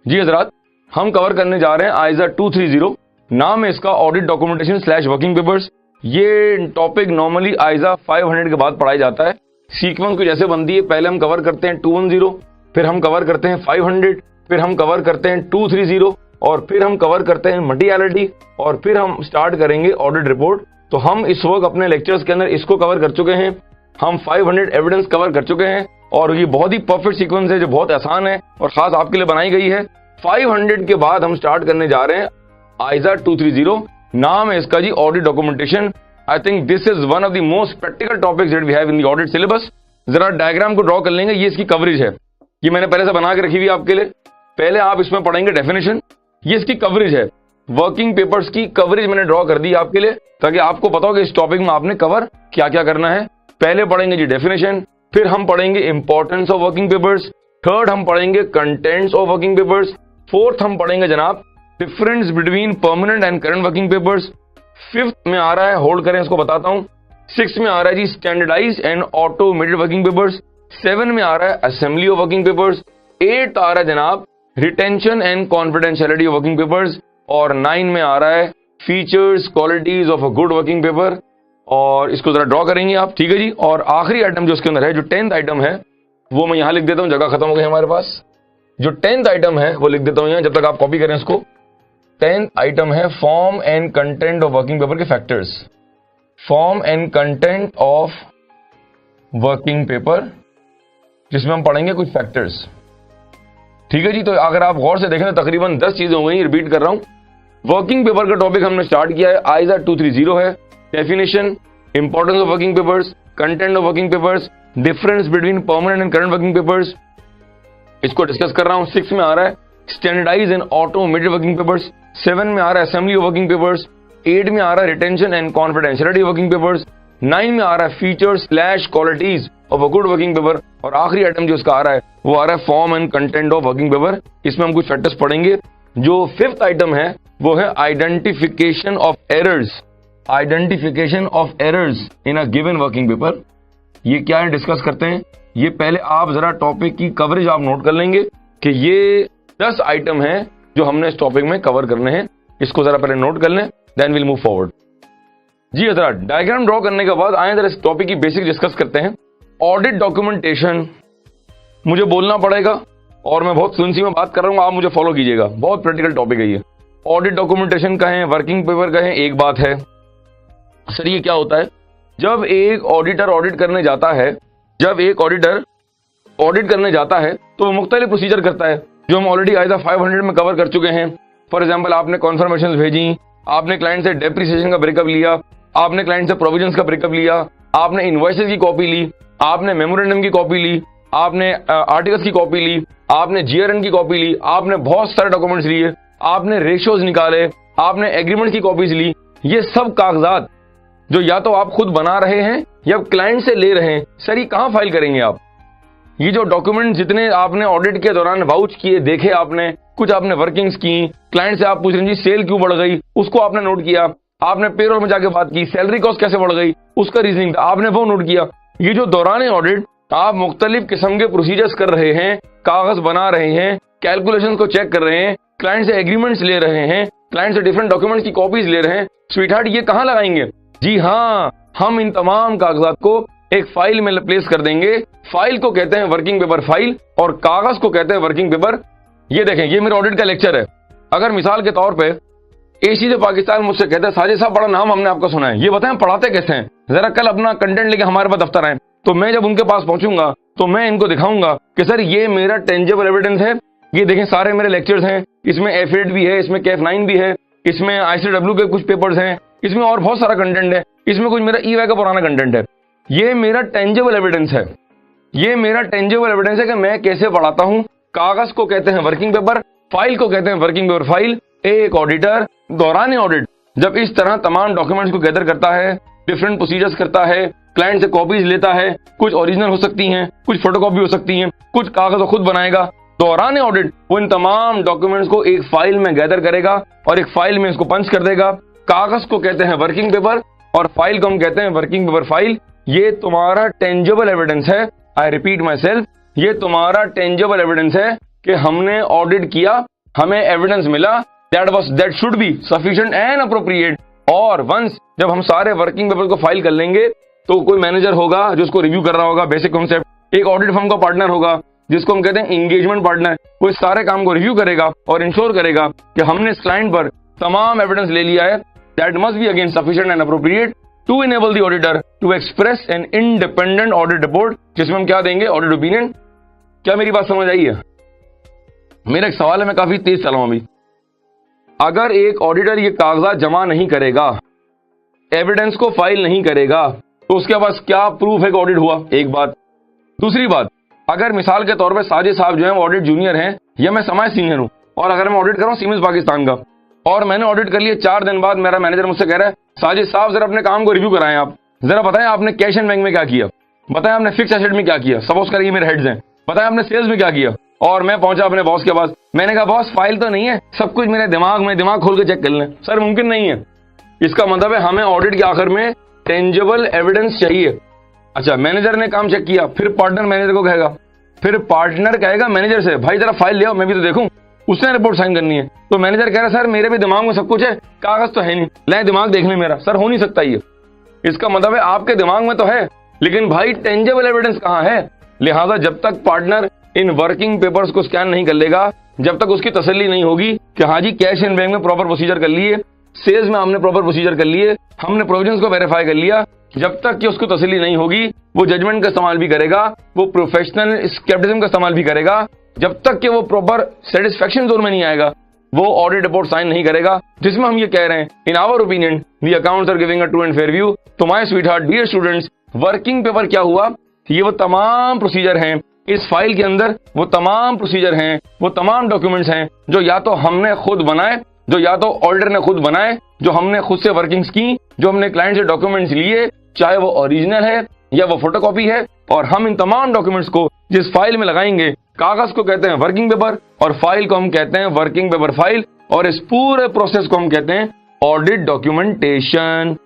जी हजरात, हम कवर करने जा रहे हैं आइजा 230। नाम है इसका audit documentation slash working papers. ये टॉपिक नॉर्मली आइजा 500 के बाद पढ़ाया जाता है। सीक्वेंस को जैसे बनती है, पहले हम कवर करते हैं 210, फिर हम कवर करते हैं 500, फिर हम कवर करते हैं 230 और फिर हम कवर करते हैं मटीरियलिटी और फिर हम स्टार्ट करेंगे ऑडिट रिपोर्ट। तो हम इस वक्त अपने लेक्चर्स के अंदर इसको कवर कर चुके हैं। हम 500 एविडेंस कवर कर चुके हैं और ये बहुत ही परफेक्ट सीक्वेंस है जो बहुत आसान है और खास आपके लिए बनाई गई है। 500 के बाद हम स्टार्ट करने जा रहे हैं आइजा 230। नाम है इसका जी audit documentation. I think this is one of the most practical topics that we have in the audit syllabus. जरा डायग्राम को ड्रॉ कर लेंगे। ये इसकी कवरेज है, ये मैंने पहले से बना के रखी हुई आपके लिए। पहले आप इसमें पढ़ेंगे डेफिनेशन, ये इसकी कवरेज है। वर्किंग पेपर्स की कवरेज मैंने ड्रॉ कर दी आपके लिए ताकि आपको पता हो कि इस टॉपिक में आपने कवर क्या क्या करना है। पहले पढ़ेंगे जी डेफिनेशन, फिर हम पढ़ेंगे importance of working papers, third हम पढ़ेंगे contents of working papers, fourth हम पढ़ेंगे जनाब difference between permanent and current working papers, fifth में आ रहा है, होल्ड करें इसको बताता हूं, सिक्स में आ रहा है जी standardise and automated working papers, seven में आ रहा है assembly of working papers, eight आ रहा है जनाब retention and confidentiality of working papers और नाइन में आ रहा है features qualities of a good working paper. और इसको जरा ड्रॉ करेंगे आप, ठीक है जी। और आखिरी आइटम जो इसके अंदर है, जो 10th आइटम है, वो मैं यहां लिख देता हूं, जगह खत्म हो गई हमारे पास। जो 10th आइटम है वो लिख देता हूं यहां, जब तक आप कॉपी करें इसको। 10th आइटम है form and content of working paper के factors. Form and content of working paper, जिसमें हम पढ़ेंगे कुछ फैक्टर्स, ठीक है जी। तो अगर आप गौर से देखें तो तकरीबन 10 चीजें हो गई। रिपीट कर रहा हूं, वर्किंग पेपर का टॉपिक हमने स्टार्ट किया है, आइजा 230 है। Definition, importance of working papers, content of working papers, difference between permanent and current working papers, इसको डिस्कस कर रहा हूं। 6 में आ रहा है standardise and automated working papers, 7 में आ रहा है असेंबली ऑफ वर्किंग पेपर्स, 8 में आ रहा है retention and confidentiality of working papers, 9 में आ रहा है features slash qualities of a good working paper और आखिरी आइटम जो इसका आ रहा है वो आ रहा है form and content of working paper. इसमें हम कुछ फैक्टर्स पढ़ेंगे। जो 5th आइटम है वो है identification of errors. Identification of errors in a given working paper, ये क्या है डिस्कस करते हैं। ये पहले आप जरा टॉपिक की कवरेज आप नोट कर लेंगे कि ये 10 आइटम है जो हमने इस टॉपिक में कवर करने हैं। इसको जरा पहले नोट कर लें, देन विल मूव फॉरवर्ड। जी हजरा, डायग्राम ड्रॉ करने के बाद आए जरा इस टॉपिक की बेसिक डिस्कस करते हैं। ऑडिट डॉक्यूमेंटेशन मुझे बोलना पड़ेगा और मैं बहुत सुनसी में बात कर रहा हूं, आप मुझे फॉलो कीजिएगा, बहुत प्रैक्टिकल टॉपिक है ये। ऑडिट डॉक्यूमेंटेशन का है, वर्किंग पेपर का है, एक बात है। सर ये क्या होता है? जब एक ऑडिटर ऑडिट करने जाता है, जब एक ऑडिटर ऑडिट करने जाता है तो वो मुख्तलिफ प्रोसीजर करता है जो हम ऑलरेडी आइजा 500 में कवर कर चुके हैं। फॉर एग्जांपल, आपने कॉन्फर्मेशन भेजी, आपने क्लाइंट से डेप्रिसिएशन का ब्रेकअप लिया, आपने क्लाइंट से प्रोविजंस का ब्रेकअप लिया, आपने इनवॉइसेस की कॉपी ली, आपने मेमोरेंडम की कॉपी ली, आपने आर्टिकल्स की कॉपी ली, आपने जीआरएन की कॉपी ली, आपने बहुत सारे डॉक्यूमेंट्स लिए, आपने रेशियोज निकाले, आपने एग्रीमेंट की कॉपीज ली। ये सब कागजात जो या तो आप खुद बना रहे हैं या क्लाइंट से ले रहे हैं, सर ये कहां फाइल करेंगे आप? ये जो डॉक्यूमेंट जितने आपने ऑडिट के दौरान वाउच किए, देखे आपने, कुछ आपने वर्किंग्स की, क्लाइंट से आप पूछ रहे हैं जी सेल क्यों बढ़ गई, उसको आपने नोट किया, आपने पेरोल में जाके बात की, सैलरी कॉस्ट कैसे बढ़ गई, उसका रीजनिंग था, आपने वो नोट किया। ये जो दौरान ऑडिट आप मुख्तलिफ किस्म के प्रोसीजर्स कर रहे हैं, कागज बना रहे हैं, कैलकुलेशन को चेक कर रहे हैं, क्लाइंट से एग्रीमेंट्स ले रहे हैं, क्लाइंट से डिफरेंट डॉक्यूमेंट्स की कॉपीज ले रहे हैं, स्वीटहार्ट ये कहां लगाएंगे? जी हाँ, हम इन तमाम कागजात को एक फाइल में प्लेस कर देंगे। फाइल को कहते हैं वर्किंग पेपर फाइल और कागज को कहते हैं वर्किंग पेपर। ये देखें, ये मेरा ऑडिट का लेक्चर है। अगर मिसाल के तौर पे एसीजे पाकिस्तान मुझसे कहते हैं साजिद साहब बड़ा नाम हमने आपका सुना है, ये बताएं पढ़ाते कैसे हैं, जरा कल अपना कंटेंट लेके हमारे पास दफ्तर आए, तो मैं जब उनके पास पहुंचूंगा तो मैं इनको दिखाऊंगा कि सर ये मेरा टेंजेबल एविडेंस है। ये देखें सारे मेरे लेक्चर्स हैं, इसमें एफ8 भी है, इसमें KF9 भी है, इसमें ICW के कुछ पेपर्स हैं, इसमें और बहुत सारा कंटेंट है, इसमें कुछ मेरा EY का पुराना कंटेंट है। ये मेरा टेंजेबल एविडेंस है, ये मेरा टेंजेबल एविडेंस है कि मैं कैसे पढ़ाता हूं। कागज को कहते हैं वर्किंग पेपर, फाइल को कहते हैं वर्किंग पेपर फाइल। एक ऑडिटर दौरान ऑडिट जब इस तरह तमाम डॉक्यूमेंट्स को गैदर करता है, डिफरेंट प्रोसीजर्स करता है, क्लाइंट से कॉपीज लेता है, कुछ ओरिजिनल हो सकती हैं, कुछ फोटोकॉपी हो सकती हैं, कुछ कागज वो खुद बनाएगा। दौरान ऑडिट वो इन तमाम डॉक्यूमेंट्स को एक फाइल में गैदर करेगा और एक फाइल में इसको पंच कर देगा। कागज को कहते हैं वर्किंग पेपर और फाइल को हम कहते हैं वर्किंग पेपर फाइल। ये तुम्हारा टेंजेबल एविडेंस है। आई रिपीट माई सेल्फ, ये तुम्हारा टेंजेबल एविडेंस है कि हमने ऑडिट किया हमें एविडेंस मिला that should be sufficient and appropriate. और वंस जब हम सारे वर्किंग पेपर को फाइल कर लेंगे तो कोई मैनेजर होगा जो उसको रिव्यू कर रहा होगा, बेसिक कॉन्सेप्ट, एक ऑडिट फर्म का पार्टनर होगा जिसको हम कहते हैं एंगेजमेंट पार्टनर, वो इस सारे काम को रिव्यू करेगा और इंश्योर करेगा कि हमने इस क्लाइंट पर तमाम एविडेंस ले लिया है। That must be again sufficient and appropriate to enable the auditor to express an independent audit report, जिसमें हम क्या देंगे, ऑडिट ओपिनियन। क्या मेरी बात समझ आई है? मेरा एक सवाल है, मैं काफी तेज चला हूं अभी। अगर एक ऑडिटर ये कागजात जमा नहीं करेगा, एविडेंस को फाइल नहीं करेगा, तो उसके पास क्या प्रूफ है कि ऑडिट हुआ? एक बात। दूसरी बात, अगर मिसाल के तौर पर साजिद साहब जो है ऑडिट जूनियर हैं या मैं समाज सीनियर हूं और अगर मैं ऑडिट कर रहा हूं सीमेंस पाकिस्तान का और मैंने ऑडिट कर लिया, 4 दिन बाद मेरा मैनेजर मुझसे कह रहा है साजिद साहब जरा अपने काम को रिव्यू कराएं, आप जरा बताएं आपने कैश एंड बैंक में क्या किया, बताएं आपने फिक्स एसेट में क्या किया, सपोज करिए मेरे हेड्स हैं, बताएं आपने सेल्स में क्या किया। और मैं पहुंचा अपने बॉस के पास, मैंने कहा बॉस फाइल तो नहीं है, सब कुछ मेरे दिमाग में, दिमाग खोल के चेक कर लें। सर मुमकिन नहीं है। इसका मतलब है हमें ऑडिट के आखिर में टेंजिबल एविडेंस चाहिए। अच्छा, मैनेजर ने काम चेक किया, फिर पार्टनर मैनेजर को कहेगा, फिर पार्टनर कहेगा मैनेजर से भाई जरा फाइल ले आओ मैं भी तो देखूं, उसने रिपोर्ट साइन करनी है। तो मैनेजर कह रहा है सर मेरे भी दिमाग में सब कुछ है, कागज तो है नहीं, ले दिमाग देख ले मेरा। सर हो नहीं सकता ये। इसका मतलब है आपके दिमाग में तो है लेकिन भाई टेंजिबल एविडेंस कहां है? लिहाजा जब तक पार्टनर इन वर्किंग पेपर्स को स्कैन नहीं कर लेगा, जब तक उसकी तसल्ली नहीं होगी कि हाँ जी कैश एंड बैंक में प्रॉपर प्रोसीजर कर लिए, सेल्स में हमने प्रॉपर प्रोसीजर कर लिए, हमने प्रोविजंस को वेरीफाई कर लिया, जब तक कि उसको तसल्ली नहीं होगी वो जजमेंट का इस्तेमाल भी करेगा, वो प्रोफेशनल स्केप्टिसिज्म का इस्तेमाल भी करेगा। जब तक कि वो प्रॉपर सेटिस्फेक्शन जोन में नहीं आएगा वो ऑडिट रिपोर्ट साइन नहीं करेगा, जिसमें हम ये कह रहे हैं in our opinion the accounts are giving a true and fair view. तो my sweetheart dear students, working paper क्या हुआ? ये वो तमाम प्रोसीजर हैं इस फाइल के अंदर, वो तमाम प्रोसीजर हैं, वो तमाम डॉक्यूमेंट्स हैं जो या तो हमने खुद बनाए, जो या तो ऑडिटर ने खुद बनाए, जो हमने खुद से वर्किंग्स की, जो हमने क्लाइंट से डॉक्यूमेंट्स लिए, चाहे वो ओरिजिनल है या वो फोटोकॉपी है। और हम इन तमाम डॉक्यूमेंट्स को जिस फाइल में लगाएंगे, कागज को कहते हैं वर्किंग पेपर और फाइल को हम कहते हैं वर्किंग पेपर फाइल, और इस पूरे प्रोसेस को हम कहते हैं ऑडिट डॉक्यूमेंटेशन।